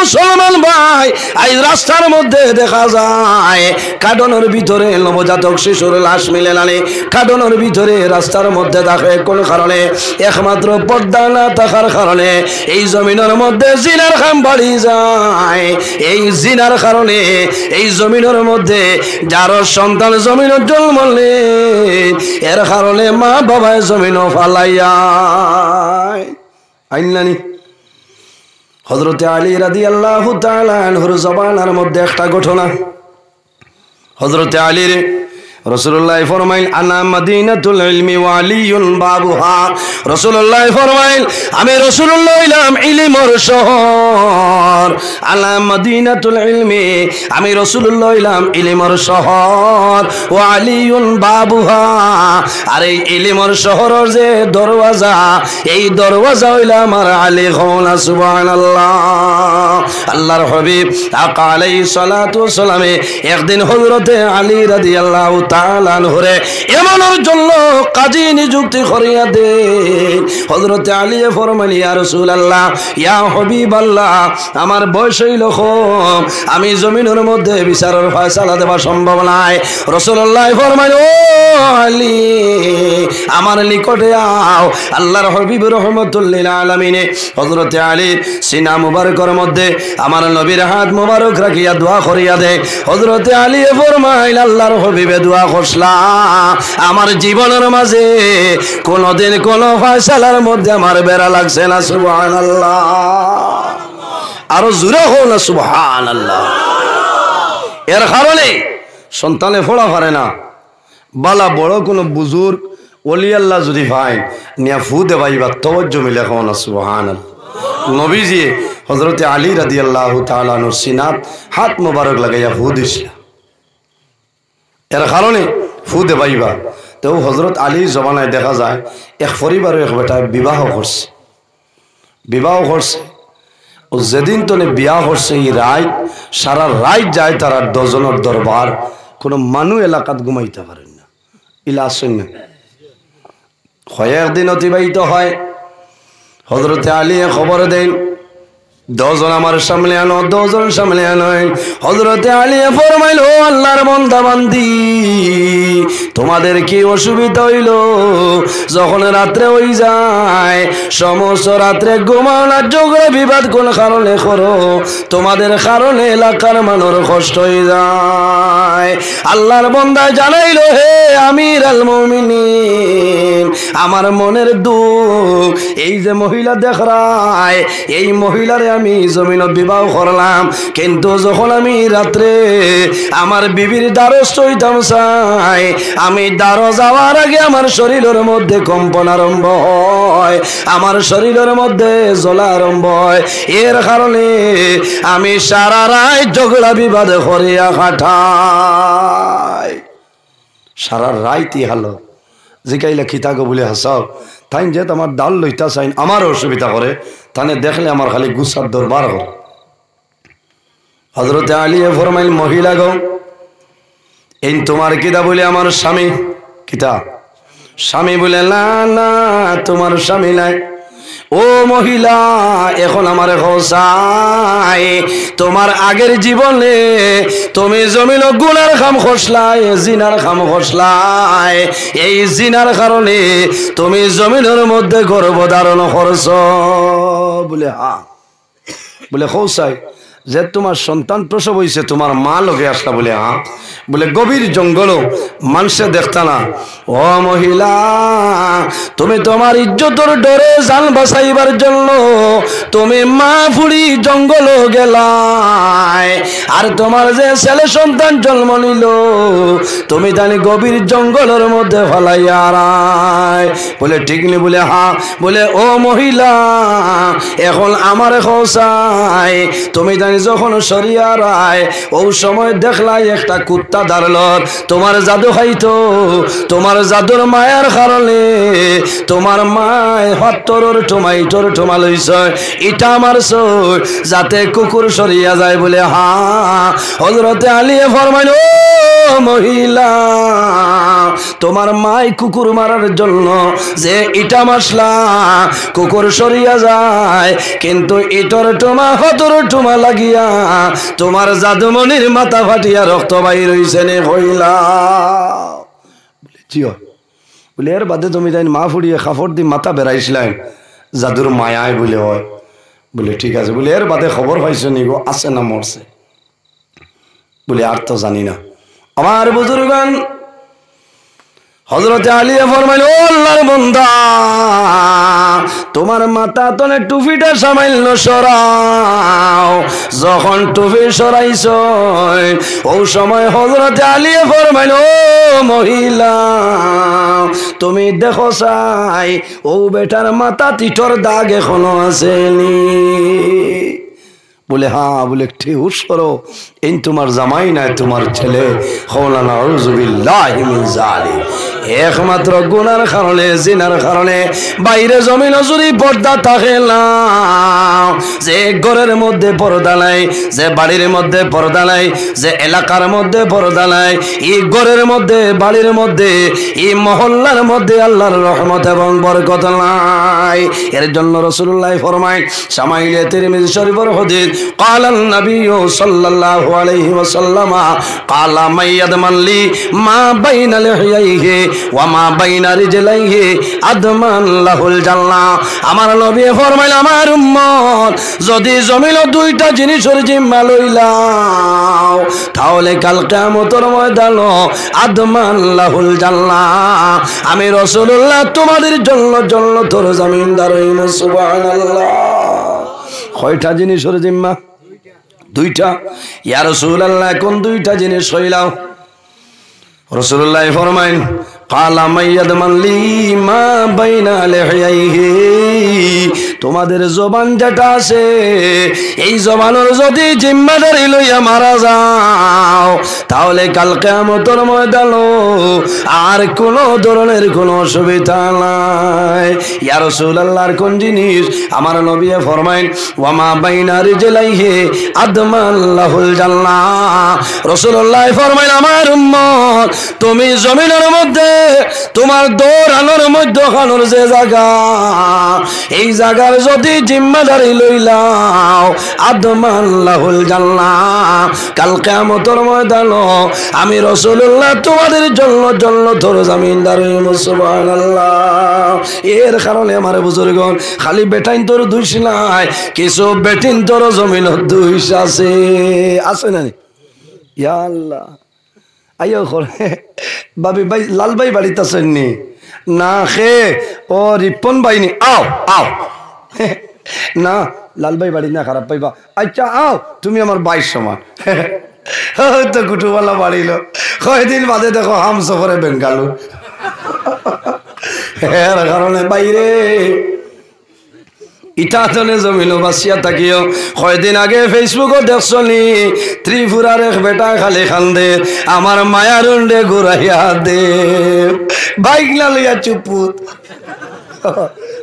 মুসলমান ভাই, আজ রাস্তার মধ্যে দেখা যায় কার্টনের ভিতরে নবজাতক শিশুর লাশ মিলে নালে, কার্টনের ভিতরে রাস্তার মধ্যে থাকে কোন কারণে? একমাত্র পর্দা না থাকার কারণে। এই জমিনের মধ্যে জিনার কাম বাড়ি যায়। এই জিনার কারণে এই জমিনের মধ্যে যার সন্তান জমিনের জন্ম নেই, এর কারণে মা বাবায় জমিনও ফালাইয়া আইনানি। হযরতে আলী রাদিয়াল্লাহু তাআলা আনহুর জবানের মধ্যে একটা ঘটনা। হযরতে আলীর রাসূলুল্লাহ ফরমাইল আনা মদিনাতুল ইলমি ওয়া আলিয়ুন বাবুহা। রাসূলুল্লাহ ফরমাইল আমি রাসূলুল্লাহ হইলাম ইলমের শহর। আলা মদিনাতুল ইলমি আমি রাসূলুল্লাহ হইলাম ইলমের শহর। ওয়া আলিয়ুন বাবুহা আর এই ইলমের শহরের যে দরওয়াজা, এই দরওয়াজা হইলাম আমার আলী। কওনা সুবহানাল্লাহ। আল্লাহর হাবিব আকা আলাইহিস সালাতু ওয়াস সালামে একদিন হযরতে আলী রাদিয়াল্লাহু তাআলা আনহুরে এমনের জন্য কাজী নিযুক্তি করিয়া দে। হযরতে আলী ফরমাইল ইয়া রাসূলুল্লাহ ইয়া হাবিবাল্লাহ, আমার বয়স হইল কম, আমি জমিনের মধ্যে বিচারের ফয়সালা দেওয়া সম্ভব নাই। রাসূলুল্লাহ ফরমাইল ও আলী আমার নিকটে আও। আল্লাহর হাবিব রাহমাতুল লিল আলামিন হযরতে আলীর সিনা মুবারকের মধ্যে আমার নবীর হাত মুবারক রাখিয়া দোয়া করিয়া দে। হযরতে আলী ফরমাইল আল্লাহর হাবিবে দোয়া করছলা আমার জীবনের মাঝে কোনদিন কোন ফয়সালার মধ্যে আমার বেড়া লাগছে না। সুবহানাল্লাহ। আরো জোরে হও না সুবহানাল্লাহ। এর কারণে সন্তানে ফোড়া পারে না। বালা বড় কোন বুজুর্গ ওলি আল্লাহ যদি ভাই নিয়া ফু দেবাইবা তওজ্জো মিলে হও না সুবহানাল্লাহ। নবীজি হযরতে আলী রাদিয়াল্লাহু তাআলা আনহু সিনাত হাত মোবারক লাগাইয়া ফু দিছিল। এর কারণে ফু দেবাইবা। তো হযরত আলীর জমানায় দেখা যায় এক পরিবারের এক বেটা বিবাহ করছে। বিবাহ করছে ও যেদিন তো বিয়া করছে এই রাত সারা রাত যায় তারা ডজনের দরবার, কোনো মানুষ এলাকাত ঘুমাইতে পারেন না। ইলা আসেন না কয়েকদিন অতিবাহিত হয়। হযরতে আলী খবর দেন 10 জন আমার সামনে আনো, 10 জন সামনে আনো। হযরতে আলী ফরমাইল ও আল্লাহর বান্দা বান্দি, তোমাদের কি অসুবিধা হইল? যখন রাত্রে হই যায় সমস্ত রাত্রে ঘুমাও না, ঝগড়া বিবাদ কোন কারণে করো? তোমাদের কারণে এলাকার মানুষ কষ্ট হয়ে যায়। আল্লাহর বান্দা জানাইল হে আমির আল মুমিনিন, আমার মনের দুঃখ এই যে মহিলা দেখরায়, এই মহিলারে আমি জমিনত বিবাহ করলাম, কিন্তু যখন আমি রাত্রে আমার বিবির দ্বারস্থ হইতাম চাই, আমি দ্বার যাওয়ার আগে আমার শরীরের মধ্যে কম্পন আরম্ভ হয়, আমার শরীরের মধ্যে জ্বলা আরম্ভ হয়। এর কারণে আমি সারা রাত ঝগড়া বিবাদ করিয়া কাটাই। সারা রাইতি হালো জিকাইলে খিতাগো বলে হাসাও তাই যে আমার ডাল লইতা চাইন আমার অসুবিধা করে, তানে দেখলে আমার খালি গুসার দরবার হয়। হযরতে আলী ফরমাইল মহিলা গো এই তোমার কিতা বলে? আমার স্বামী। কিতা? স্বামী বলে না না তোমার স্বামী নাই। ও মহিলা এখন আমার হোসাই, তোমার আগের জীবনে তুমি জমিন গুনার খাম খসলাই, জিনার খাম খসলাই, এই জিনার কারণে তুমি জমিনের মধ্যে গর্ভধারণ করছ। বলে হ্যাঁ। বলে হোসাই যে তোমার সন্তান প্রসব হয়েছে তোমার মা লগে আসলা? বলে হ্যাঁ। বলে গভীর জঙ্গল মানুষে দেখতা না? ও মহিলা তুমি তোমার ইজ্জতের ডরে জান বাঁচাইবার জন্য তুমি মা ফুড়ি জঙ্গল গেলাই, আর তোমার যে ছেলে সন্তান জন্ম নিল তুমি জানি গভীর জঙ্গলের মধ্যে ফলাইয়া রায়। বলে ঠিক নি? বলে হ্যাঁ। বলে ও মহিলা এখন আমার খোসাই তুমি জানি তুমি যখন সরিয়া রায় ও সময় দেখলাই একটা কুত্তা দাঁড়াল তোমার জাদু খাইতো তোমার জাদুর মায়ার কারণে তোমার মায় হত্তরর টমাইটোর টমা লইছ ইটা মারছ যাতে কুকুর সরিয়া যায় বলে হা হযরতে আলী ফরমাইল ও মহিলা তোমার মাই কুকুর মারার জন্য যে ইটা মাসলা কুকুর সরিয়া যায় কিন্তু ইটর টমা হতর টমা লাগিয়া তোমার জাদুমণির মাথা ফাটিয়া রক্ত বাইর হইছে নে হইলা বলে জিও বলে এর বাদে তুমি তাই মা ফুড়িয়ে কাপড় দি মাথা বেড়াইছিলেন জাদুর মায়ায় বলে হয় বলে ঠিক আছে বলে এর বাদে খবর পাইছো নি গো আছে না মরছে বলে আর তো জানি না আমার বুজুর্গান হযরতে আলী ফরমাইল ও আল্লাহর বান্দা তোমার মাথা তলে টুপিটা সামান্য সরাও যখন টুপি সরাইছ ও সময় হযরতে আলী ফরমাইল ও মহিলা তুমি দেখো চাই ও বেটার মাথা তিটর দাগ এখনো আসেনি বলে হ্যাঁ বলে ঠিক হুশ করো এই তোমার জামাই নাই তোমার ছেলে কওলা নাউযু বিল্লাহি মিন যালিক একমাত্র গুনার কারণে জিনার কারণে বাইরে জমিন জুড়ি পর্দা থাকে না যে ঘরের মধ্যে পর্দা নাই যে বাড়ির মধ্যে পর্দা নাই যে এলাকার মধ্যে পর্দা নাই এই ঘরের মধ্যে বাড়ির মধ্যে এই মহল্লার মধ্যে আল্লাহর রহমত এবং বরকত নাই এর জন্য রাসূলুল্লাহ ফরমায় শামাইলে তিরমিজি শরীফের হাদিস قال النبي صلى الله عليه وسلم قال من يضمن لي ما بين لحييه وما بين رجليه اضمن له الجنه আমার নবী ফরমাইল আমার উম্মত যদি জমিন দুইটা জিনিসের জিম্মা লইলাও তাহলে কাল কিয়ামতের ময়দানে আদমান লাহুল জান্নাহ আমি রাসূলুল্লাহ তোমাদের জন্য জান্নাতের জমিনদার হইব সুবহানাল্লাহ কয়টা জিনিসের জিম্মা দুইটা ইয়া রাসূলুল্লাহ কোন দুইটা জিনিস হইলাও রাসূলুল্লাহ ফরমাইন قال من يضمن لي ما بين لحييه তোমাদের জবান যেটা আছে এই জবানের যদি জিম্মাদারি লইয়া মারা যাও তাহলে কাল কিয়ামতের ময়দানে আর কোনো ধরনের কোনো অসুবিধা নাই ইয়া রাসূলুল্লাহর কোন জিনিস আমার নবী ফরমাইন ওয়া মা বাইনা রিজলাইহি আদমান লাহুল জান্নাহ রাসূলুল্লাহ ফরমাইন আমার উম্মত তুমি জমিনের মধ্যে তোমার দৌড়ানোর মধ্যখানোর যে জায়গা এই জায়গার যদি জিম্মাদারি লইলাও আদমান লাহুল জান্নাহ কাল কিয়ামতের ময়দানে আমি রাসূলুল্লাহ তোমাদের জন্য জান্নাতের জমিনদার হইব সুবহানাল্লাহ এর কারণে আমার বুজুর্গগণ খালি বেটাইন তোর দুইশ নাই কিছু বেটিন তোর জমিনত দুইশ আছে আছে না ইয়া আল্লাহ আইও করে বাবি ভাই লাল ভাই বাড়িতে আসেননি না খে ও রিপন ভাইনি আও আও না লাল ভাই বাড়ি না খারাপ পাইবা আচ্ছা আও তুমি আমার বাইর সমান তো কুটুবালা বাড়িল কয়দিন বাদে দেখো হাম সফরে বেঙ্গালুর এর কারণে বাইরে ইটাতনে জমিন বাসিয়া থাকিও কয়দিন আগে ফেসবুকও দেখছনি ত্রিপুরার এক বেটা খালি খান্দে আমার মায়ার উন্ডে ঘুরাইয়া দে বাইক না লইয়া চুপুত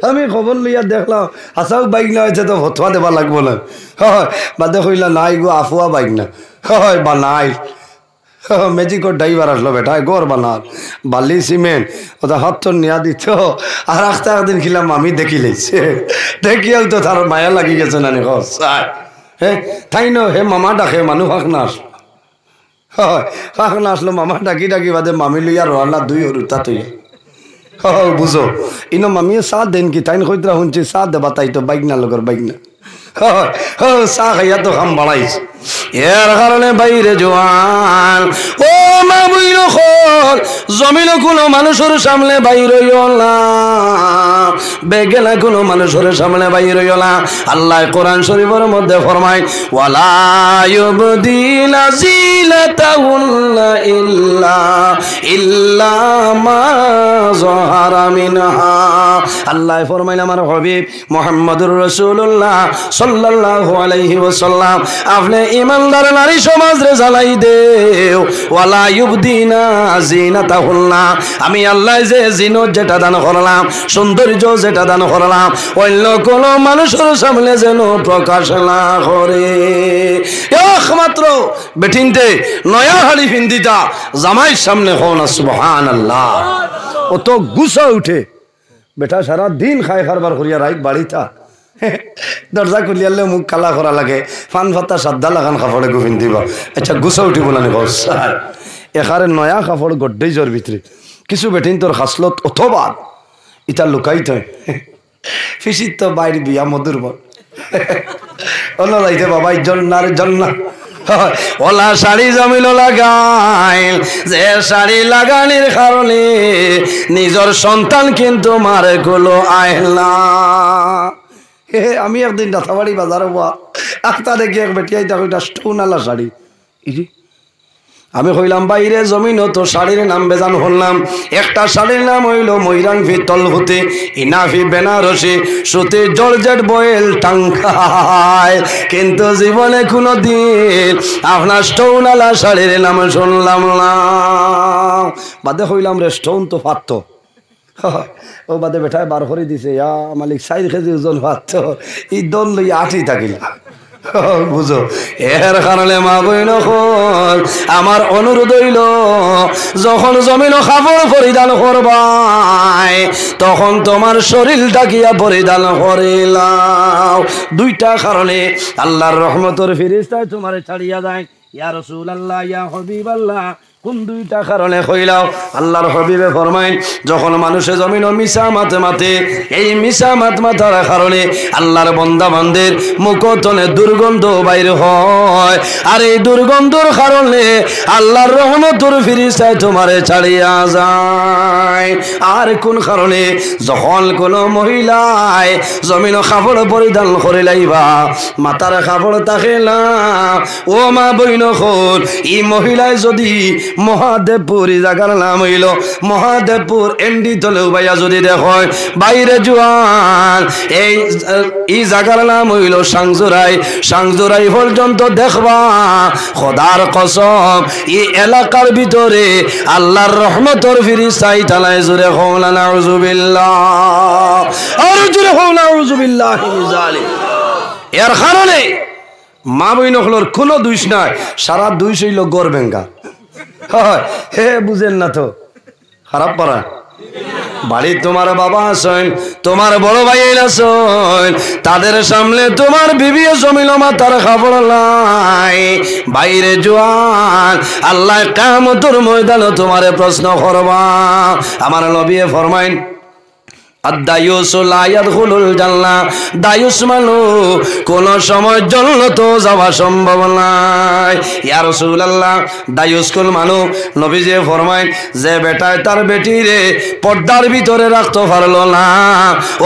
আমি খবর লইয়া দেখলাম হাসাও বাইক না হয়েছে তো ফতোয়া দেবা লাগবো না হয় বাদে কইলা নাই গো আফুয়া বাইক না হয় বা নাই ম্যাজিকর ড্রাইভার আসলো বেটা গড় বানার বালি সিমেন্ট ওটা হাত তো নিয়া দিত আর আস্তে একদিন খিলাম আমি দেখি লাইছে দেখিয়াও তো তার মায়া লাগি গেছে না হ্যাঁ তাই ন হে মামা ডাকে মানুষ হাক না আসলো হয় হাক না আসলো মামা ডাকি ডাকি বাদে মামি লইয়া রওনা দুই হরুতা তুই বুঝো ইনো মামিয়ে চাহ দেন কি তাই কইতরা শুনছি চাহ দেবা তাই তো বাইক না লগর বাইক না চাহ খাইয়া তো খাম বাড়াইছে এর কারণে বাইরে জোয়ান ও মা বইল খোল জমিন কোনো মানুষের সামনে বাইরে না বেগেলা কোনো মানুষের সামনে বাইরে না আল্লাহ কোরআন শরীফের মধ্যে ফরমায় ওয়ালা ইউবদিনা জিনাতাহুন্না ইল্লা মা যাহারা মিনহা আল্লাহ ফরমাইল আমার হাবিব মুহাম্মদুর রাসূলুল্লাহ সাল্লাল্লাহু আলাইহি ওয়াসাল্লাম আপনি ইমানদার নারী সমাজ রে জ্বালাই দেও ওয়ালা ইউবদিনা জিনাতাহুন্না আমি আল্লাহ যে জিনত যেটা দান করলাম সৌন্দর্য যেটা দান করলাম অন্য কোন মানুষের সামনে যেন প্রকাশ না করে একমাত্র বেটিনতে নয়া হাড়ি ফিন্দিতা জামাইয়ের সামনে হও না সুবহানাল্লাহ অত গুসা উঠে বেটা সারা দিন খাই খারবার করিয়া রাইত বাড়িতা দরজা খুলিয়ালে মুখ কালা করা লাগে ফান ফাতা সাদ্দা লাগান কাপড়ে গুফিন দিবা আচ্ছা গুসা উঠিব না স্যার এখারে নয়া কাপড় গড্ডেই জ্বর ভিতরে কিছু বেটিন তোর হাসলত অথবা ইটা লুকাই থয় ফিসির তো বাইর বিয়া মধুর বল অন্য যাইতে বাবা জন্নার জন্না ওলা শাড়ি জমিল লাগাইল যে শাড়ি লাগানির কারণে নিজের সন্তান কিন্তু মারে গুলো আইলা আমি একদিন রাতাবাড়ি বাজারে আখতা দেখি এক বেটিয়াই দেখো এটা স্টোনালা শাড়ি আমি কইলাম বাইরে জমিন তো শাড়ির নাম বেজান হলাম একটা শাড়ির নাম হইল ময়রাংফি তলহুতে ইনাফি বেনারসি সুতি জর্জেট বয়েল টাঙ্কায় কিন্তু জীবনে কোনো দিন আপনার স্টোনালা শাড়ির নাম শুনলাম না বাদে কইলাম রে স্টোন তো ফাত্ত ও বাদে বেটায় বার করে দিছে ইয়া মালিক 4 কেজি ওজন ফাত্ত এই দন লই আঠি থাকিল বুঝো এর কারণে মা বইন আমার অনুরোধ হইল যখন জমিন খাবার পরিধান করবাই তখন তোমার শরীর ডাকিয়া পরিধান করিলাও দুইটা কারণে আল্লাহর রহমতের ফেরেশতায় তোমারে ছাড়িয়া যায় ইয়া রাসূলুল্লাহ ইয়া হাবিবাল্লাহ কোন দুইটা কারণে কইলাও আল্লাহর হাবিবে ফরমাইন যখন মানুষে জমিন মিশা মাতে মাতে এই মিশা মাত মাতার কারণে আল্লাহর বান্দা বান্দের মুখতনে দুর্গন্ধ বাইর হয় আর এই দুর্গন্ধর কারণে আল্লাহর রহমতের ফেরেশতায় তোমারে ছাড়িয়া যায় আর কোন কারণে যখন কোন মহিলায় জমিন কাপড় পরিধান করে লাইবা মাতার কাপড় থাকে না ও মা বইন হল এই মহিলায় যদি মহাদেবপুর জায়গার নাম হইল মহাদেবপুর এন্ডি তলেও ভাইয়া যদি দেখো বাইরে জোয়ান এই জায়গার নাম হইল সাংজুরাই পর্যন্ত দেখবা খোদার কসম এই এলাকার ভিতরে আল্লাহর রহমতের ফেরেশতাই তালায় জুরে হওলা নাউজুবিল্লাহ আর জুরে হওলা নাউজুবিল্লাহ মিন যালিক এর কারণে মা বইন হলোর কোনো দোষ নাই সারা দোষ হইল গর ভেঙ্গা হে বুঝেন না তো খারাপ পারা বাড়ি তোমার বাবা আছেন তোমার বড় ভাই আছেন তাদের সামনে তোমার বিবি জমিল মাতার খবর নাই বাইরে জোয়ান আল্লাহ কিয়ামতের ময়দানে তোমারে প্রশ্ন করবা আমার নবী ফরমাইন আদায়ুস লা ইয়াদখুলুল জান্নাহ দায়ুস মানু কোন সময় জান্নাত যাওয়া সম্ভব নাই ইয়া রাসূলুল্লাহ দায়ুস কোন মানু নবীজি ফরমায় যে বেটায় তার বেটিরে পর্দার ভিতরে রাখতে পারলো না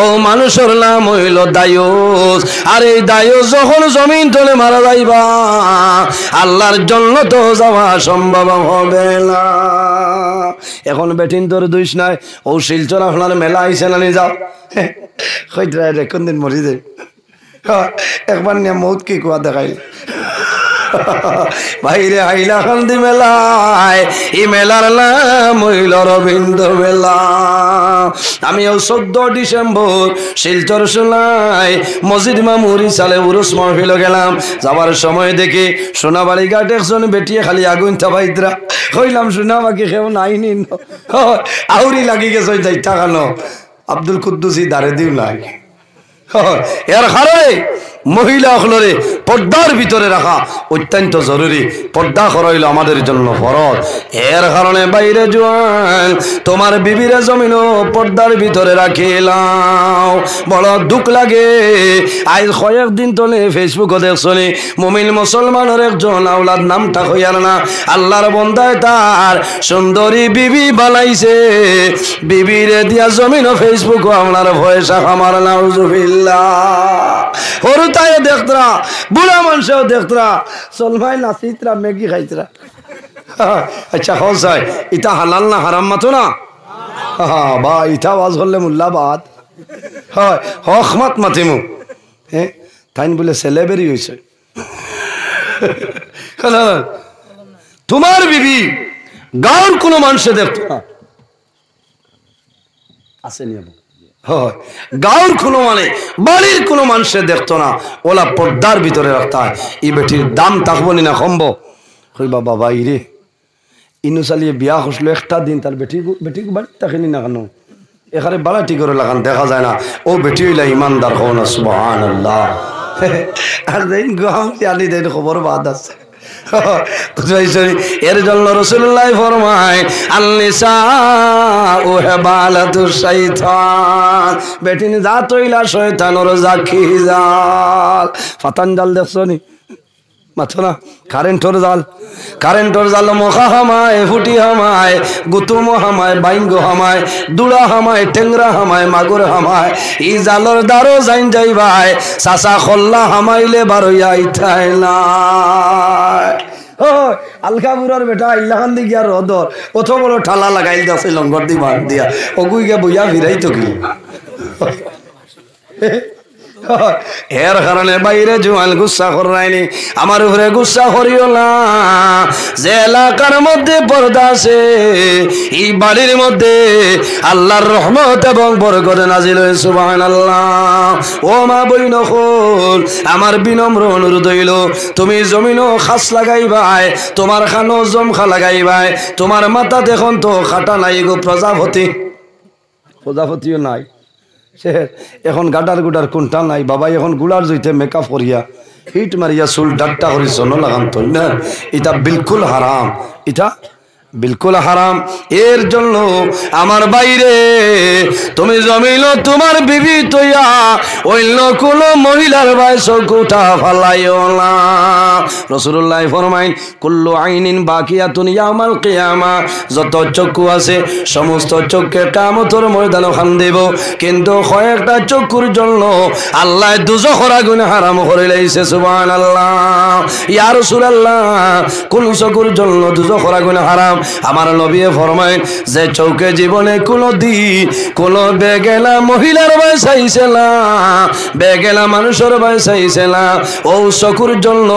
ও মানুষের নাম হইল দায়ুস আর এই দায়ুস যখন জমিন তলে মারা যাইবা আল্লাহর জান্নাত যাওয়া সম্ভব হবে না এখন বেটিন তোর দুইশ নাই ও শিলচর আপনার মেলা আইছে না যাও রে কোন দিন মরি যায় একবার নিয়ে মৌত কি কুয়া দেখাইল বাইরে হাইলা খান্দি মেলায় এই মেলার নাম হইল রবীন্দ্র মেলা আমি 14 ডিসেম্বর শিলচর শোনাই মসজিদ মামুরি সালে উরুস মাহফিল গেলাম যাবার সময় দেখি সোনাবাড়ি ঘাট একজন বেটিয়ে খালি আগুন চাপাইতরা কইলাম সোনা বাকি কেউ নাই নিন আউরি লাগি গেছে যাইতা কেন আব্দুল কুদ্দুসি দাঁড়ে দিও নাই এর কারণে মহিলা হলরে পর্দার ভিতরে রাখা অত্যন্ত জরুরি। পর্দা করা হইল আমাদের জন্য ফরজ। এর কারণে বাইরে জোয়ান তোমার বিবিরে জমিনও পর্দার ভিতরে রাখিলাম। বড় দুঃখ লাগে, আজ কয়েকদিন তলে ফেসবুকে দেখছনি মুমিন মুসলমানের একজন আওলাদ নামটা হইয়ার না, আল্লাহর বন্দায় তার সুন্দরী বিবি বানাইছে, বিবিরে দিয়া জমিন ও ফেসবুকও আপনার ভয়সা আমার নাউজুবিল্লাহ। হরু তাই দেখতরা, বুড়া মানুষও দেখতরা, সলমাই নাচিতরা, ম্যাগি খাইতরা। আচ্ছা হয় ইটা হালাল না হারাম মাতো না? হ্যাঁ বা ইটা আওয়াজ করলে মুল্লাবাদ হয় হকমাত মাতিমু। হ্যাঁ তাইন বলে সেলেবেরি হয়েছে। তোমার বিবি গাঁর কোনো মানুষে দেখতো না, আসেনি গাঁর কোনো মানে বাড়ির কোনো মানুষে দেখতো না, ওলা পর্দার ভিতরে রাখতে হয়। এই বেটির দাম থাকবো না কমব। কইবা বাবা ইরে ইনু চালিয়ে বিয়া হসলো একটা দিন তার বেটি বাড়ি থাকেনি না কেন, এখানে বাড়াটি করে লাগান দেখা যায় না। ও বেটি হইলা ইমানদার হো না, সুবহানাল্লাহ। আর দিন গাঁতি আনি দেন খবর বাদ আছে। এর জন্য রাসূলুল্লাহ ফরমায় আল-নিসাউ হিবালাতুশ শাইতান, বেটিন জাত হইলা শয়তানের জাকি জাল। ফাতান জাল দেখছনি মাথো না, কারেন্টর জাল, কারেন্টর জাল মখা হামায়, ফুটি হামায়, গুতুম হামায়, বাইঙ্গ হামায়, দুড়া হামায়, টেংরা হামায়, মাগুর হামায়। ই জালর দ্বারো যাইন যাইবাই চাচা খল্লা হামাইলে বারইয়া ইঠাই না। আলকাপুরের বেটা ইল্লাখান দি গিয়া রদর অত বড় ঠালা লাগাইল আছে লঙ্গর দি বাদ দিয়া ওগুই গিয়া বইয়া ফিরাই তো কি। এর কারণে বাইরে জোয়াল গুসা করাইনি, আমার উপরে গুসা করিও না। যে এলাকার মধ্যে পর্দা আছে এই বাড়ির মধ্যে আল্লাহর রহমত এবং বরকত নাজিল হয়, সুবহানাল্লাহ। ও মা বইন হল, আমার বিনম্র অনুরোধ হইল তুমি জমিনও খাস লাগাইবাই, তোমার খানো জমখা লাগাইবাই, তোমার মাথা দেখুন তো খাটা নাই গো প্রজাপতি, প্রজাপতিও নাই। এখন গাডার গুডার কোনটা নাই বাবা, এখন গুলার জইতে মেকআপ করিয়া হিট মারিয়া চুল ডাক্তা করি জন লাগান তো না, এটা বিলকুল হারাম, এটা বিলকুল হারাম। এর জন্য আমার বাইরে তুমি জমিল তোমার বিবি তৈয়া অন্য কোন মহিলার বয়স কোটা ফালাইও না। রাসূলুল্লাহ ফরমাইন কুল্লু আইনিন বাকিয়াতুন ইয়াউমাল কিয়ামা, যত চক্ষু আছে সমস্ত চক্ষে কিয়ামতের ময়দানে খান দেব, কিন্তু কয়েকটা চক্ষুর জন্য আল্লাহ দুজখের আগুন হারাম করে লাইছে, সুবহানাল্লাহ। ইয়া রাসূলুল্লাহ কোন চক্ষুর জন্য দুজখের আগুন হারাম? আমার নবী ফরমায় যে চৌকে জীবনে কোনদিন কোন বেগেলা মহিলার বয়স আইছে না, বেগেলা মানুষের বয়স আইছে না, ও চকুর জন্য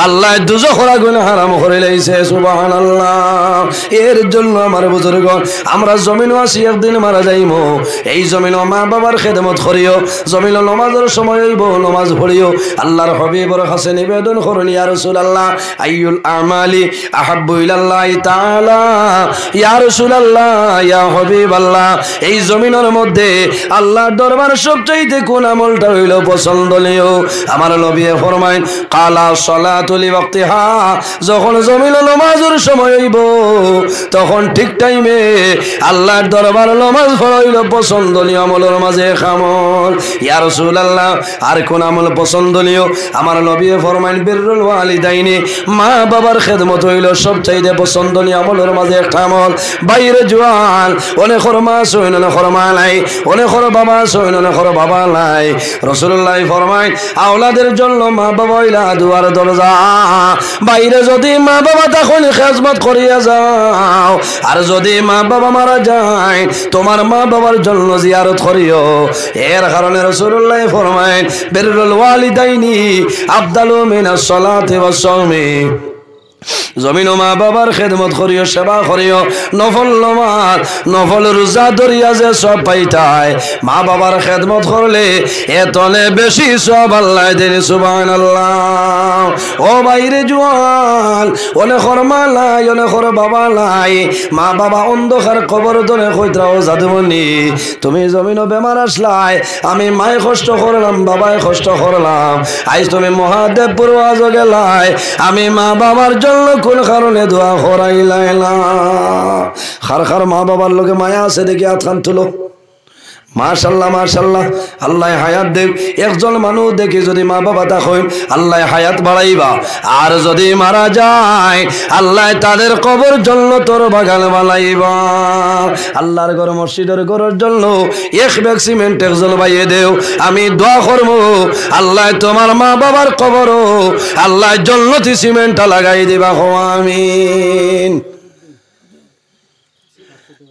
আল্লাহ দুজখের আগুন হারাম করে লাইছে, সুবহানাল্লাহ। এর জন্য আমার বুজুর্গ আমরা জমিনও আসি একদিন মারা যাইব, এই জমিনও মা বাবার খেদমত করিও, জমিনও নমাজের সময় হইব নমাজ পড়িও। আল্লাহর হাবিবের কাছে নিবেদন করুন ইয়া রাসূলুল্লাহ আইয়ুল আমালি আহাব্বু ইলাল্লাহি তাআলা, ইয়া রাসূলুল্লাহ ইয়া হাবিবাল্লাহ, এই জমিনের মধ্যে আল্লাহর দরবার সবচাইতে কোন আমলটা হইল পছন্দনীয়? আমার নবী ফরমায় কালা সালাতুল ওয়াক্তিহা, যখন জমিন নামাজের সময় হইব তখন ঠিক টাইমে আল্লাহর দরবার নামাজ পড়া হইল পছন্দনীয় আমলের মাঝে আমল। ইয়া রাসূলুল্লাহ আর কোন আমল পছন্দনীয়? আমার নবী ফরমায় বিররুল ওয়ালিদাইনি, মা বাবার খেদমত হইল সবচাইতে পছন্দনীয় আমলের মাঝে একটা আমল। বাইরে জোয়ান অনেক মা সইন অনেক মা নাই, অনেক বাবা সইন অনেক বাবা নাই। রাসূলুল্লাহ ফরমায় আওলাদের জন্য মা বাবা হইলা দুয়ার দরজা, বাইরে যদি মা বাবা তখন খেদমত করিয়া যাও, আর যদি মা বাবা মারা যায় তোমার মা বাবার জন্য জিয়ারত করিও। এর কারণে রাসূলুল্লাহ ফরমায় বিররুল ওয়ালিদাইনি আফদালু মিনাস সালাতি ওয়াস সাওমি, জমিন মা বাবার খেদমত করিও, সেবা করিও, নফল নমাজ নফল রোজা ধরিয়া যে সব পাইতায় মা বাবার খেদমত করলে এতনে বেশি সব আল্লাহ দেন, সুবহানাল্লাহ। ও বাইরে জোয়ান অনেক মা লাই অনেক বাবা লাই মা বাবা অন্ধকার কবর ধরে কইতাও জাদুমণি তুমি জমিনও বেমার আসলাই আমি মায়ে কষ্ট করলাম বাবায় কষ্ট করলাম আজ তুমি মহাদেবপুর ওয়াজ গেলাই আমি মা বাবার জন্য কোন কারণে দোয়া করাইলাই না খার খার মা বাবার লোকে মায়া আছে দেখি আতখান তুলো মাশাআল্লাহ মাশাআল্লাহ আল্লাহ হায়াত দেব একজন মানুষ দেখি যদি মা বাবা থাকেন আল্লাহ হায়াত বাড়াইবা আর যদি মারা যায় আল্লাহ তাদের কবর জান্নাতের বাগান বানাইবা আল্লাহর ঘর মসজিদের ঘরের জন্য এক ব্যাগ সিমেন্ট একজন বাইয়ে দেও আমি দোয়া করব আল্লাহ তোমার মা বাবার কবরও আল্লাহ জান্নাতি সিমেন্টটা লাগাই দিবা আমিন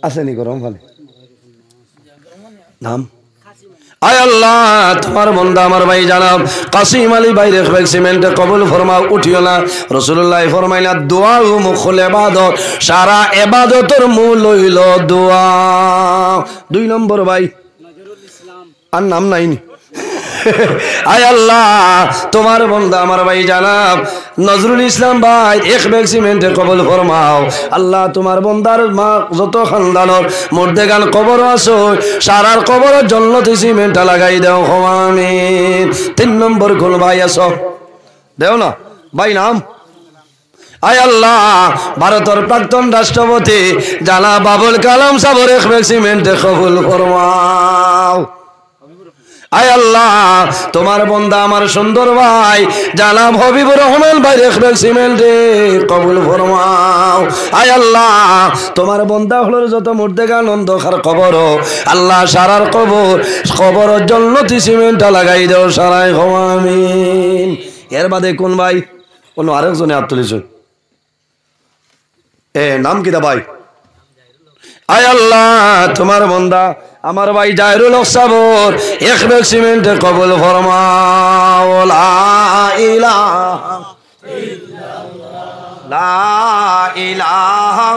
আসেনি গরম ভালো নাম আয় আল্লাহ তোমার বান্দা আমার ভাই জানাব কাসিম আলী ভাই রেখবে সিমেন্টে কবুল ফরমাও উঠিও না রাসূলুল্লাহ ফরমাইলা দোয়া ও মুখল ইবাদত সারা ইবাদতের মূল হইল দোয়া 2 নম্বর ভাই নজরুল ইসলাম আর নাম নাইনি আয় আল্লাহ তোমার বান্দা আমার ভাই জানাব নজরুল ইসলাম ভাই এক ব্যাগ সিমেন্টে কবুল ফরমাও আল্লাহ তোমার বান্দার মা যত খানদানর মুর্দেগান কবর আছে সারার কবরের জান্নাতি সিমেন্টটা লাগাই দাও আমিন 3 নম্বর কোন ভাই আছো দেও না ভাই নাম আয় আল্লাহ ভারতের প্রাক্তন রাষ্ট্রপতি জানা বাবুল কালাম সাহেবের এক ব্যাগ সিমেন্টে কবুল ফরমাও আয় আল্লাহ তোমার বান্দা আমার সুন্দর ভাই জানাব হবিবুর রহমান ভাই রেখবে সিমেন্টে কবুল ফরমাও আয় আল্লাহ তোমার বান্দা হলো যত মুর্দেগান অন্ধকার কবর আল্লাহ সারার কবর জান্নাতি সিমেন্টটা লাগাই দাও সারাই আমিন এর বাদে কোন ভাই কোন আরেকজনে হাত তুলেছে নাম কি দা ভাই আয় আল্লাহ তোমার বান্দা আমার ভাই জাহিরুল হক সাবর এক ব্যাগ সিমেন্টে কবুল ফরমাও লা ইলাহা ইল্লাল্লাহ লা ইলাহা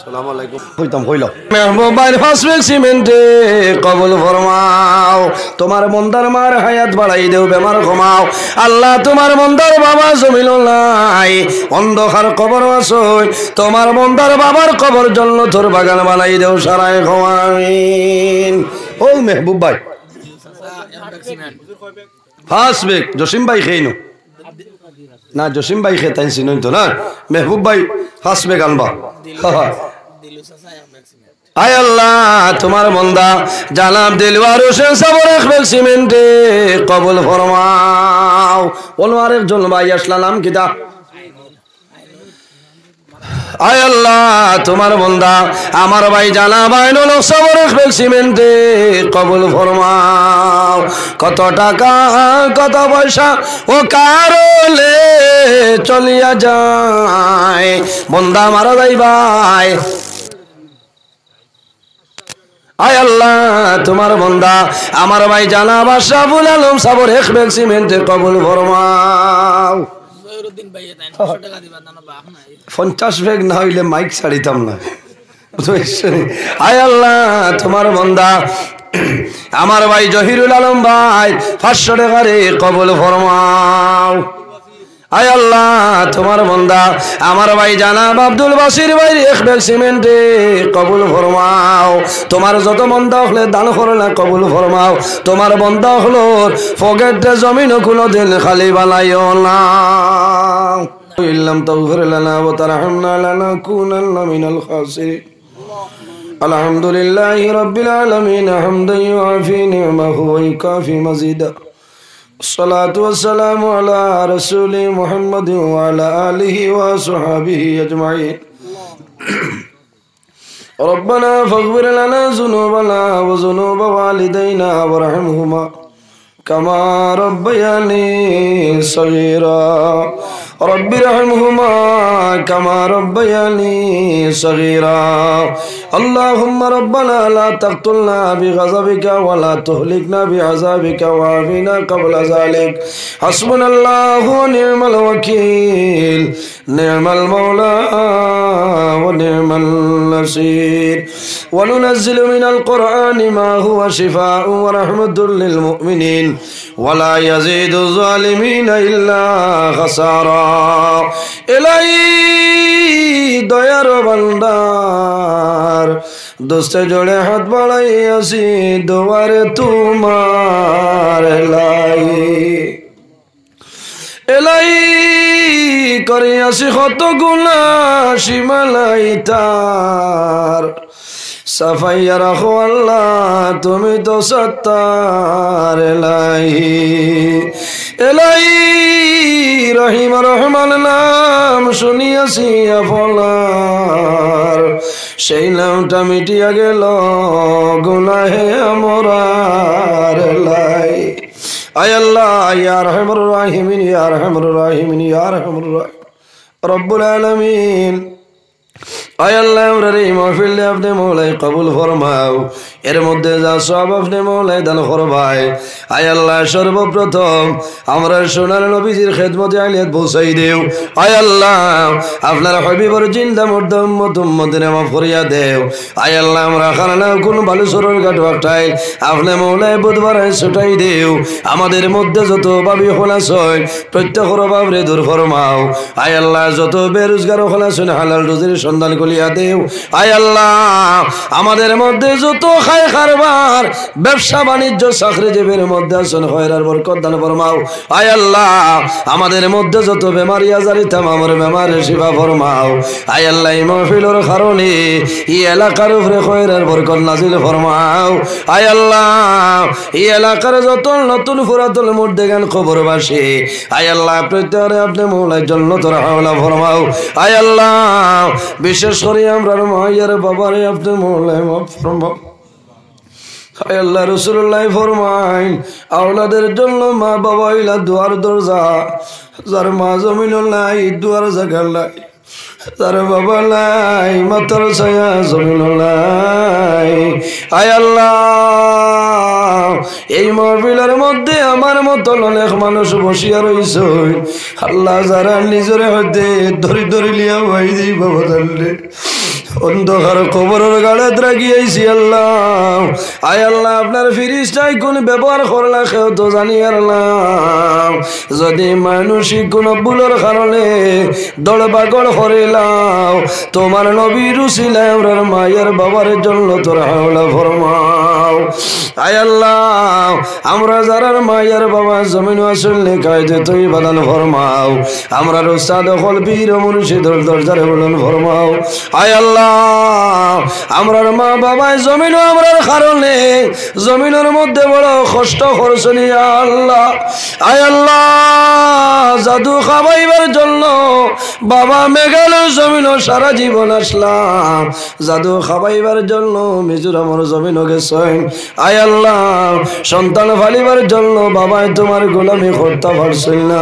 আসসালামু আলাইকুম কইতাম কইলো মেহবুবার ফাসবে সিমেন্টে কবুল ফরমাও তোমার বান্দার মার হায়াত বাড়াই দেও বেমার কমাও আল্লাহ তোমার বান্দার বাবা জমিল নাই অন্ধকার কবর আছে তোমার বান্দার বাবার কবর জান্নাতের বাগান বানাই দেও সারাই আমিন ও মেহবুব ভাই ফাসবে জসিম ভাই খেইনো না জসিম ভাই খেতাই চিনই তো না মেহবুব ভাই ফাসবে গানবা আয় আল্লাহ তোমার বান্দা জানাব দিলওয়ার হোসেন সাহেব রাখবে সিমেন্টে কবুল ফরমাও বলো আরেকজন ভাই আসলা নাম কি দা আয় আল্লাহ তোমার বান্দা আমার ভাই জানাব আইনুল সাহেব রাখবে সিমেন্টে কবুল ফরমাও কত টাকা কত পয়সা ও কারলে চলিয়া যায় বান্দা মারা যাই ভাই আয় আল্লাহ তোমার বান্দা আমার ভাই জানাব আশরাফুল আলম সাহেব এক ব্যাগ সিমেন্টে কবুল ফরমাও 50 ব্যাগ না হইলে মাইক ছাড়িতাম না আয় আল্লাহ তোমার বান্দা আমার ভাই জহিরুল আলম ভাই 500 টাকা রে কবুল ফরমাও আয় আল্লাহ তোমার বান্দা আমার ভাই জানাব আব্দুল বাসির ভাই এক ব্যাগ সিমেন্টে কবুল ফরমাও তোমার যত বান্দা হলে দান করো না কবুল ফরমাও তোমার বান্দা হলো ফকেটে জমিন কোনো দিন খালি বানাইও না ইল্লাম তাগফির লানা ওয়া তারহামনা লানাকুনান্না মিনাল খাসিরিন আলহামদুলিল্লাহি রাব্বিল আলামিন হামদান ইউআফি নি'মাহু ওয়া ইকাফি মাজিদা الصلاة والسلام على رسول محمد وعلى آله وصحبه أجمعين ربنا فاغفر لنا ذنوبنا وذنوب والدينا وارحمهما كما ربياني صغيرا رب ارحمهما كما ربياني صغيرا اللهم ربنا لا تقتلنا بغضبك ولا تهلكنا بعذابك وعافنا قبل ذلك حسبنا الله ونعم الوكيل نعم المولى ونعم النصير وننزل من القرآن ما هو شفاء ورحمة للمؤمنين ولا يزيد الظالمين إلا خسارا إلهي দয়ার বান্দার দোস্তে জোড়ে হাত বাড়াই আসি দুয়ারে তোমার এলাই করে আসি কত গুনাহ সীমালাই তার সাফাইয়া রাখো আল্লাহ তুমি তো সত্তার এলাই রহিম রহমান নাম শুনিয়াছি আপনার সেই নামটা মিটিয়া গেল গুনাহে আমরার লাই আয় আল্লাহ ইয়া রহমার রাহিমিন ইয়া রহমার রাহিমিন ইয়া রহমার রাহিম রব্বুল আলামিন আয় আল্লাহ আমরার এই মাহফিলে আপনি মওলাই কবুল ফরমাও এর মধ্যে যা সব আপনি মওলাই দান ফরমায় আয় আল্লাহ সর্বপ্রথম আমরা সোনার নবীজির খেদমতে আলিয়াত পৌঁছাই দেও আয় আল্লাহ আপনার হাবিবর জিন্দা মুর্দা উম্মত উম্মতের মাফ করিয়া দেও আয় আল্লাহ আমরা খানা কোন ভালো সরল ঘাট বাটাই আপনি মওলাই বুধবার ছুটাই দেও আমাদের মধ্যে যত ভাবি খোলাস হয় প্রত্যেক বাবরে দূর ফরমাও আয় আল্লাহ যত বেরোজগার খোলাস হালাল রুজির সন্ধান করিয়া দেও আয় আল্লাহ আমাদের মধ্যে যত খায় কারবার ব্যবসা বাণিজ্য চাকরিজীবীর মধ্যে আছেন খয়রার বরকত দান ফরমাও আয় আল্লাহ আমাদের মধ্যে যত বেমারি আজারি তামামের বেমারের শিফা ফরমাও আয় আল্লাহ এই মাহফিলের কারণে এই এলাকার উপরে খয়রার বরকত নাজিল ফরমাও আয় আল্লাহ এই এলাকার যত নতুন পুরাতন মুর্দেগান খবরবাসী আয় আল্লাহ প্রত্যেকে আপনি মওলাই জান্নাতুল আলা ফরমাও আয় আল্লাহ বিশেষ করে আমরা মায়ের বাবারে আপনি মওলাই মাফ ফরমাও আয় আল্লাহ রাসূলুল্লাহ ফরমাইন আওলাদের জন্য মা বাবা ইলা দুয়ার দরজা যার মা জমিন নাই দুয়ার জায়গা নাই যার বাবা নাই মাতার ছায়া জমিন নাই আয় আল্লাহ এই মাহফিলের মধ্যে আমার মতন অনেক মানুষ বসিয়া রইছে আল্লাহ যারা নিজের হইতে ধরি ধরি লিয়া ভাই দিই বাবা জানলে অন্ধকার কবরের গাড়াত রাখিয়েছি আল্লাহ আয় আল্লাহ আপনার ফিরিস্তায় কোন ব্যবহার করলা কেউ তো জানি আল্লাহ যদি মানসিক কোন ভুলের কারণে দৌড় পাগল করিলাম তোমার নবীর উসিলায় আমরার মায়ের বাবার জন্য তোর হাওলা ফরমাও আয় আল্লাহ আমরা যারার মায়ের বাবা জমিন আসলে কায়দে তুই বাদান ফরমাও আমরা উস্তাদ হল বীর মুর্শিদর দরজারে বলুন ফরমাও আয় আল্লাহ আমরার মা বাবায় জমিন আমরার কারণে জমিনের মধ্যে বড় কষ্ট করছনি আল্লাহ আয় আল্লাহ জাদু খাবাইবার জন্য বাবা মেঘালয় জমিন সারা জীবন আসলাম জাদু খাবাইবার জন্য মিজোরামর জমিন গেছেন আয় আল্লাহ সন্তান ফালিবার জন্য বাবাই তোমার গোলামি করতে পারছিল না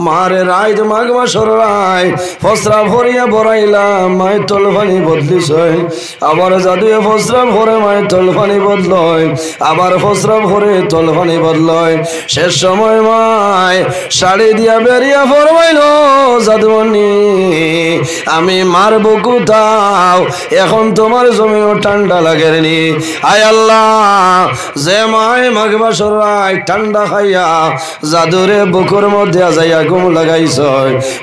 মারে রায় মাঘ মাসর রায় ফসরা ভরিয়া বড়াইলাম মায়ের তল পানি বদলিছেন আবার জাদুয়ে ফসরা ভরে মায়ের তল পানি বদলয় আবার ফসরা ভরে তল পানি বদলয় শেষ সময় মায় শাড়ি দিয়া বেরিয়া ফরমাইল জাদুমণি আমি মারব কোথাও এখন তোমার জমিন ঠান্ডা লাগেনি আয় আল্লাহ যে মায় মাঘ মাসর রায় ঠান্ডা খাইয়া জাদুরে বুকুর মধ্যে যাইয়া ঘুম লাগাইছ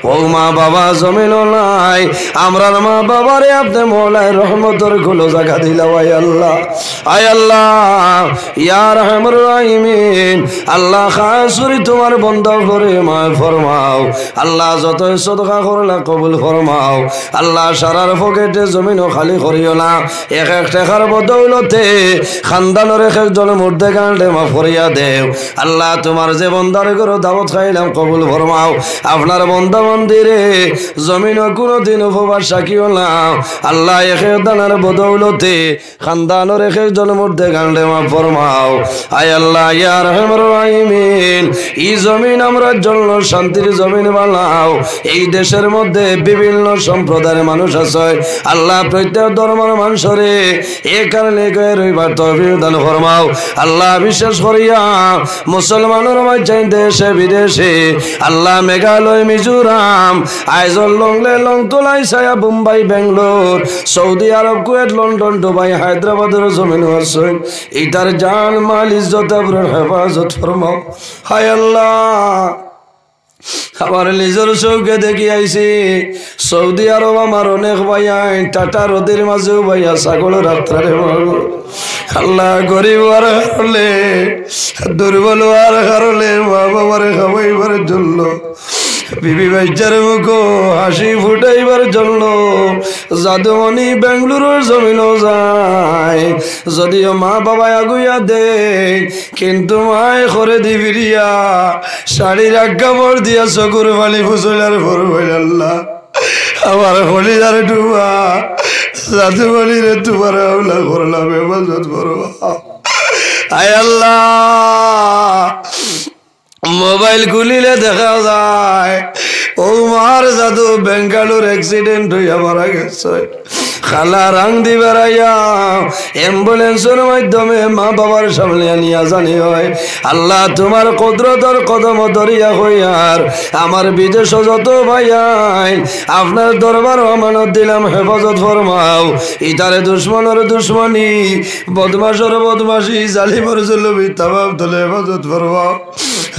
ও মা বাবা জমিন নাই আমরার মা বাবারে আপনি মওলাই রহমতের গুলো জায়গা দিলাও আয় আল্লাহ আয় আল্লাহ ইয়া রহমার রাহিমিন আল্লাহ খাসুরি তোমার বন্ধ করে মা ফরমাও আল্লাহ যত সদকা করলা কবুল ফরমাও আল্লাহ সারার পকেটে জমিনও খালি করিও না এক এক টাকার বদৌলতে খানদানের এক একজন মুর্দে গান্ডে মাফ করিয়া দেও আল্লাহ তোমার যে বন্দার করো দাওয়াত খাইলাম কবুল ফরমাও আপনার বন্দা মন্দিরে জমিনও কোনোদিন উপবাস রাখিও না আল্লাহ আল্লাহ এক দানার বদৌলতে খানদানোর এক একজনের মধ্যে গান্ডে মাফ ফরমাও। আয় আল্লাহ ইয়া রাহমার রাহিমিন, এই জমিন আমরা জন্য শান্তির জমিন বানাও। এই দেশের মধ্যে বিভিন্ন সম্প্রদায়ের মানুষ আছে আল্লাহ, প্রত্যেক ধর্মের মানুষরে এ কারণে রইবার তৌফিক দান ফরমাও। আল্লাহ বিশেষ করিয়া মুসলমানের মাঝে দেশে বিদেশে আল্লাহ মেঘালয়, মিজোরাম, আইজল, লংলে, লংতলাই, সায়া, মুম্বাই, বেঙ্গলোর, সৌদি আরব, কুয়েত, লন্ডন, দুবাই, হায়দ্রাবাদের জমিন আছে এইটার জান মাল ইজ্জত আপনার হেফাজত ফরমাও। হায় আল্লাহ, আমার নিজের চৌকে দেখি আইছি সৌদি আরব আমার অনেক ভাইয়াই টাটা রোদের মাঝেও ভাইয়া ছাগল রাত্রে আল্লাহ, গরিব আর হারলে, দুর্বল আর হারলে, মা বাবার খাবাইবার জন্য, বিবি বাচ্চার মুখ হাসি ফুটাইবার জন্য জাদুমণি বেঙ্গলুরুর জমিনও যায়। যদিও মা বাবা আগুইয়া দেয় কিন্তু মায় করে দিবিরিয়া শাড়ির আজ্ঞাপড় দিয়া চকুর পানি ফুসলার ভর হইল। আল্লাহ, আমার হলিদার ডুবা জাদুমণি রে তোমার আওলা করলাম হেফাজত করবা। আয় আল্লাহ, মোবাইল খুলিলে দেখা যায় ও মার জাদু বেঙ্গালুর অ্যাক্সিডেন্ট হইয়া মারা গেছে। খালা রাং দি বেড়াইয়া অ্যাম্বুলেন্সের মাধ্যমে মা বাবার সামনে নিয়ে জানি হয়। আল্লাহ, তোমার কুদরতের কদম দরিয়া হইয়ার আমার বিদেশ যত ভাইয়াই আপনার দরবার আমানত দিলাম, হেফাজত ফরমাও। ইতারে দুশ্মনের দুশ্মনী, বদমাশের বদমাশি, জালিমর জুলুমি তামাম দলে হেফাজত ফরমাও।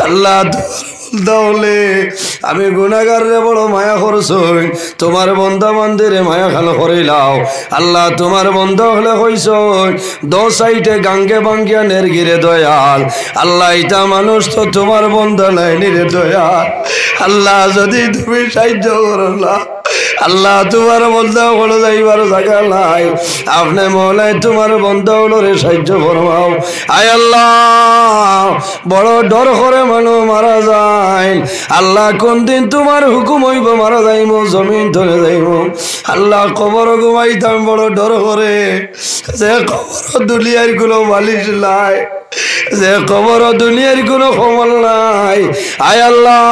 আল্লাহ, তাহলে আমি গুনাহগার রে বড় মায়া করছই, তোমার বন্ধা মন্দিরে মায়া খাল করিলাও। আল্লাহ, তোমার বন্ধ হলে কইস দো সাইটে গাঙ্গে বাঙ্গিয়া নেরগিরে দয়াল। আল্লাহ, ইটা মানুষ তো তোমার বন্ধ নাই নিরে দয়াল। আল্লাহ, যদি তুমি সাহায্য করো না আল্লাহ, তোমার বন্ধা হলো যাইবার জায়গা নাই, আপনি মৌলাই তোমার বন্ধা হলো রে সাহায্য ফরমাও। আয় আল্লাহ, বড় ডর করে মানুষ মারা যায়। আল্লাহ, কোন দিন তোমার হুকুম হইব মারা যাইব, জমিন ধরে যাইব। আল্লাহ, কবর ঘুমাইতাম বড় ডর করে, যে কবর দুনিয়ার কোনো মালিশ নাই, যে কবর দুনিয়ার কোনো খবর নাই। আয় আল্লাহ,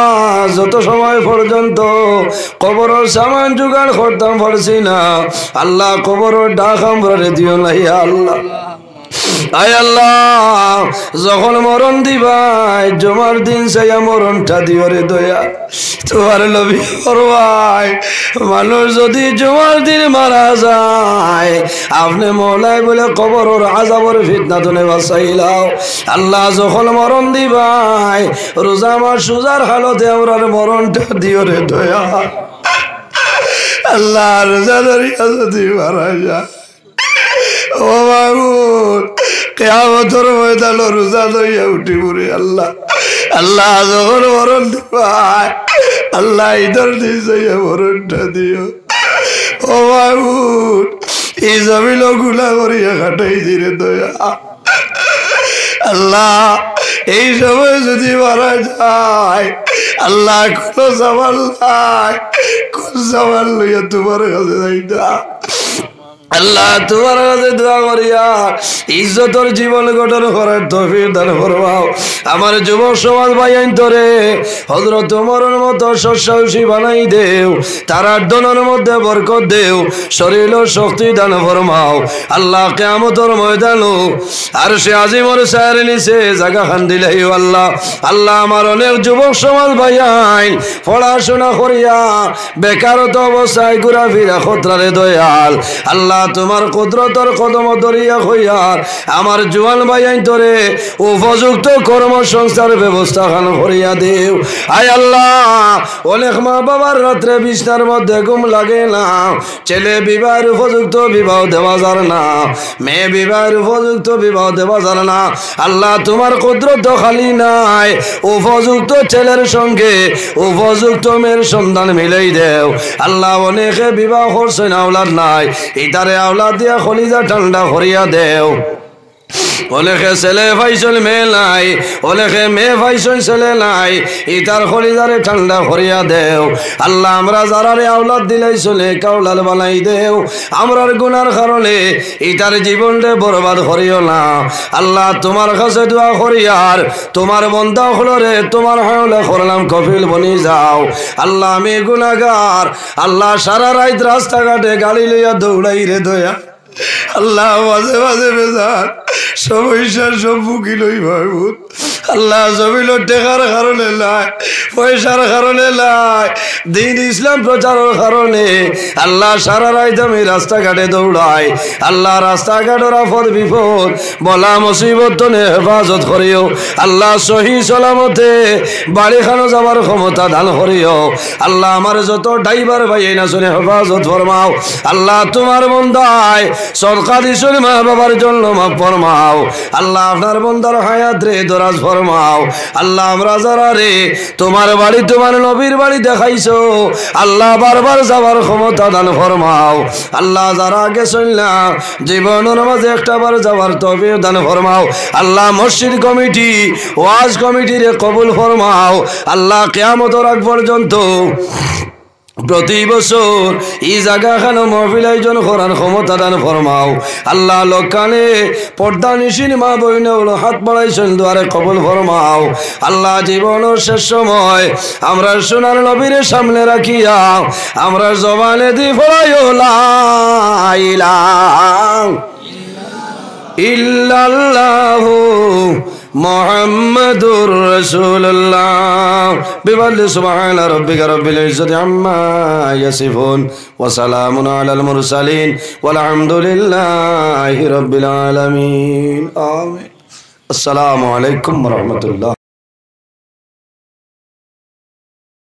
যত সময় পর্যন্ত কবরের সামান জোগাড় করতাম পারছি না, আল্লাহ কবরের ডাক আমরা দিও নাই। আল্লাহ, আয় আল্লাহ, যখন মরণ দিবাই জমার দিন চাইয়া মরণটা দিও রে দয়া। তোমার লবি করবাই মানুষ যদি জমার দিন মারা যায় আপনি মৌলাই বলে কবরের আযাবের ফিতনা তুলে বাঁচাইলাও। আল্লাহ, যখন মরণ দিবাই রোজা মাস সুজার হালতে আমরার মরণটা দিও রে দয়া। আল্লাহ, রোজা ধরিয়া যদি মারা যায় ও মাহবুব, কিয়ামতের ময়দানে রোজা লইয়া উঠি পড়ি। আল্লাহ, আল্লাহ, যখন মরণ দিবাই আল্লাহ ঈদের দিন যাইয়া মরণটা দিও। ও মাহবুব, এই জমিন গুলা করিয়া কাটাই দিরে দয়া। আল্লাহ, এই সময় যদি মারা যায় আল্লাহ কোন সওয়াল নাই, কোন সওয়াল লইয়া তোমার কাছে যাইতা। আল্লাহ, তোমার কাছে দোয়া করিয়া ইজ্জতর জীবন গঠন করার তৌফিক দান ফরমাও। আমার যুবক সমাজ ভাইয়ান তোরে হযরত ওমরের মতো শস্যশী বানাই দেও, তারার দনের মধ্যে বরকত দেও, শরীর ও শক্তি দান ফরমাও। আল্লাহ, কিয়ামতের ময়দানে আরশে আজিমের ছায়ার নিচে জায়গা খান দিলাই। আল্লাহ, আল্লাহ, আমার অনেক যুবক সমাজ ভাইয়ান পড়াশোনা করিয়া বেকারত অবস্থায় ঘুরা ফিরা খতরারে দয়াল। আল্লাহ, তোমার কুদরতের কদম দরিয়া হইয়ার আমার জোয়ান ভাইয়ান তোরে উপযুক্ত কর্মসংস্থার ব্যবস্থা খান করিয়া দেও। আয় আল্লাহ, অনেক মা বাবার রাত্রে বিছনার মধ্যে ঘুম লাগে না, ছেলে বিবাহের উপযুক্ত বিবাহ দেওয়া যার না, মেয়ে বিবাহের উপযুক্ত বিবাহ দেওয়া যার না। আল্লাহ, তোমার কুদরত খালি নাই, উপযুক্ত ছেলের সঙ্গে উপযুক্ত মেয়ের সন্ধান মিলেই দেও। আল্লাহ, অনেকে বিবাহ করছে না, আওলাদ নাই, এটারে আওলাদ দিয়া খলিজা ঠান্ডা করিয়া দেও। অনেকে ছেলে পাইছল মেয়ে নাই, অনেকে মেয়ে পাইছল ছেলে নাই, ইতার খরিদারে ঠান্ডা করিয়া দেও আল্লাহ। আমরা যারারে আওলাদ দিলাই চলে কাউলাল বানাই দেও, আমরার গুনার কারণে ইতার জীবনটা বরবাদ করিও না আল্লাহ। তোমার কাছে দোয়া করিয়ার তোমার বন্দা হলরে তোমার হাওলা করলাম কফিল বনি যাও আল্লাহ। আমি গুনাহগার আল্লাহ, সারা রাত রাস্তাঘাটে গাড়ি লইয়া দৌড়াই রে দয়া আল্লাহ। মাঝে মাঝে বেজার সমস্যার সম্মুখীন হই মাহবুব আল্লাহ। জমিল টেকার কারণে লাই, পয়সার কারণে লাই, দিন ইসলাম প্রচারের কারণে আল্লাহ সারা রাত আমি রাস্তাঘাটে দৌড়াই আল্লাহ। রাস্তাঘাটের আপদ বিপদ বলা মুসিবত হেফাজত করিও আল্লাহ। সহি সালামতে বাড়িখানো যাবার ক্ষমতা দান করিও আল্লাহ। আমার যত ড্রাইভার ভাই না শুনে হেফাজত ফরমাও আল্লাহ। তোমার বন্দায় সদকা দিছুন মা বাবার জন্য মাফ ফরমাও আল্লাহ। আপনার বন্দার হায়াত রে দরাজ ফরমাও আল্লাহ। আমরা যারা রে তোমার বাড়ি তোমার নবীর বাড়ি দেখাইছো আল্লাহ, বারবার যাবার ক্ষমতা দান ফরমাও আল্লাহ। যারা গেছেন না জীবনের মাঝে একটা বার যাবার তৌফিক দান ফরমাও আল্লাহ। মসজিদ কমিটি ওয়াজ কমিটির কবুল ফরমাও আল্লাহ। কিয়ামতের আগ পর্যন্ত প্রতি বছর এই জায়গাখানে মাহফিল আয়োজন করার ক্ষমতা দান ফরমাও আল্লাহ। লোকানে পর্দা নিশিন মা বইনে হাত বাড়াইছেন দুয়ারে কবুল ফরমাও আল্লাহ। জীবনের শেষ সময় আমরা সোনার নবীর সামনে রাখিয়া আমরা জবানে দি ফরাইও লা ইলাহা ইল্লাল্লাহু মুহাম্মাদুর রাসূলুল্লাহ। বিবাল্লি সুবহানা রাব্বিকা রাব্বিল ইজ্জাতি আম্মা ইয়াসিফুন ওয়া সালামুন আলাল মুরসালিন ওয়াল হামদুলিল্লাহি রাব্বিল আলামিন। আমিন। আসসালামু আলাইকুম ওয়া রাহমাতুল্লাহ।